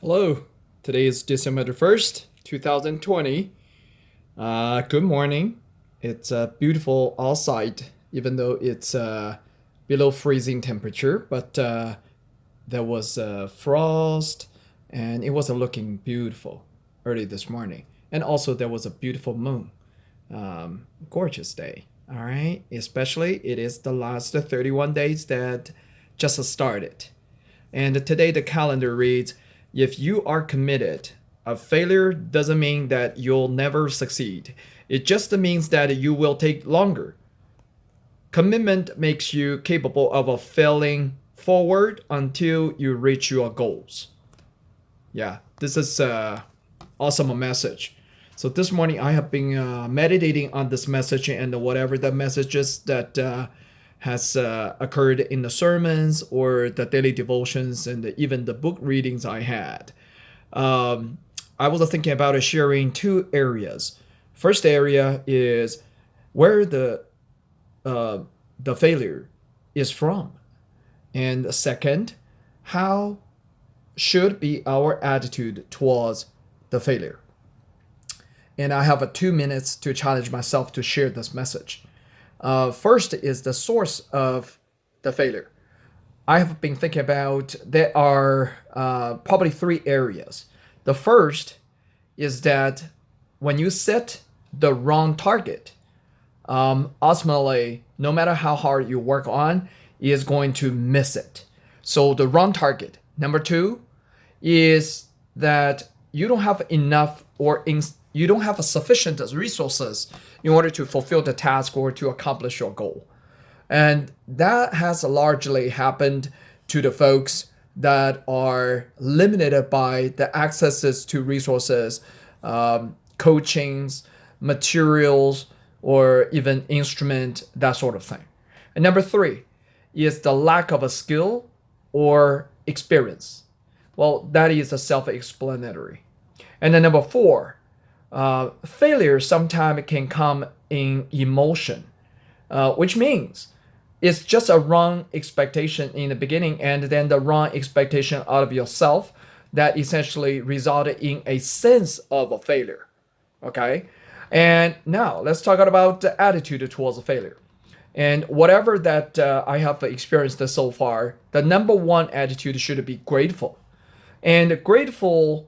Hello, today is December the 1st, 2020. Good morning. It's beautiful outside, even though it's below freezing temperature, but there was frost and it wasn't looking beautiful early this morning. And also, there was a beautiful moon. Gorgeous day, all right? Especially, it is the last 31 days that just started. And today the calendar reads, if you are committed, a failure doesn't mean that you'll never succeed. It just means that you will take longer. Commitment makes you capable of failing forward until you reach your goals. Yeah, this is awesome message. So this morning I have been meditating on this message and whatever the messages that has occurred in the sermons or the daily devotions and even the book readings I had. I was thinking about sharing two areas. First area is where the failure is from, and second, how should be our attitude towards the failure. And I have 2 minutes to challenge myself to share this message. First is the source of the failure. I have been thinking about there are probably three areas. The first is that when you set the wrong target, ultimately, no matter how hard you work on, is going to miss it. So the wrong target. Number two is that you don't have enough you don't have sufficient resources in order to fulfill the task or to accomplish your goal. And that has largely happened to the folks that are limited by the accesses to resources, coachings, materials, or even instrument, that sort of thing. And number three is the lack of a skill or experience. Well, that is a self-explanatory. And then number four, failure sometimes can come in emotion, which means it's just a wrong expectation in the beginning and then the wrong expectation out of yourself that essentially resulted in a sense of a failure. Okay? And now let's talk about the attitude towards failure. And whatever that I have experienced so far, the number one attitude should be grateful. And grateful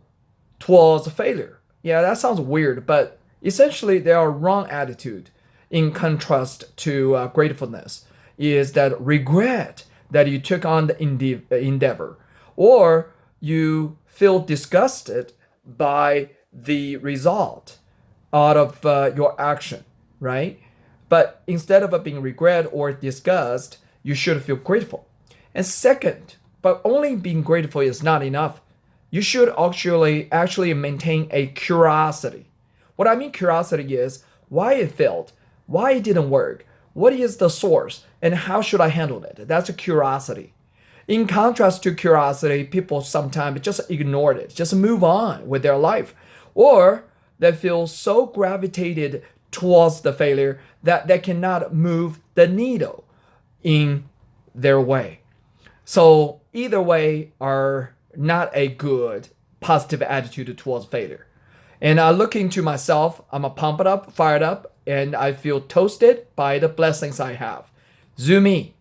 towards failure. Yeah, that sounds weird, but essentially there are wrong attitude in contrast to gratefulness is that regret that you took on the endeavor, or you feel disgusted by the result out of your action, right? But instead of being regret or disgust, you should feel grateful. And second, but only being grateful is not enough. You should actually maintain a curiosity. What I mean curiosity is why it failed, why it didn't work, what is the source, and how should I handle it? That's a curiosity. In contrast to curiosity, people sometimes just ignore it, just move on with their life, or they feel so gravitated towards the failure that they cannot move the needle in their way. So either way are not a good positive attitude towards failure. And I look into myself, I'm pumped up, fired up, and I feel toasted by the blessings I have. ZooMe,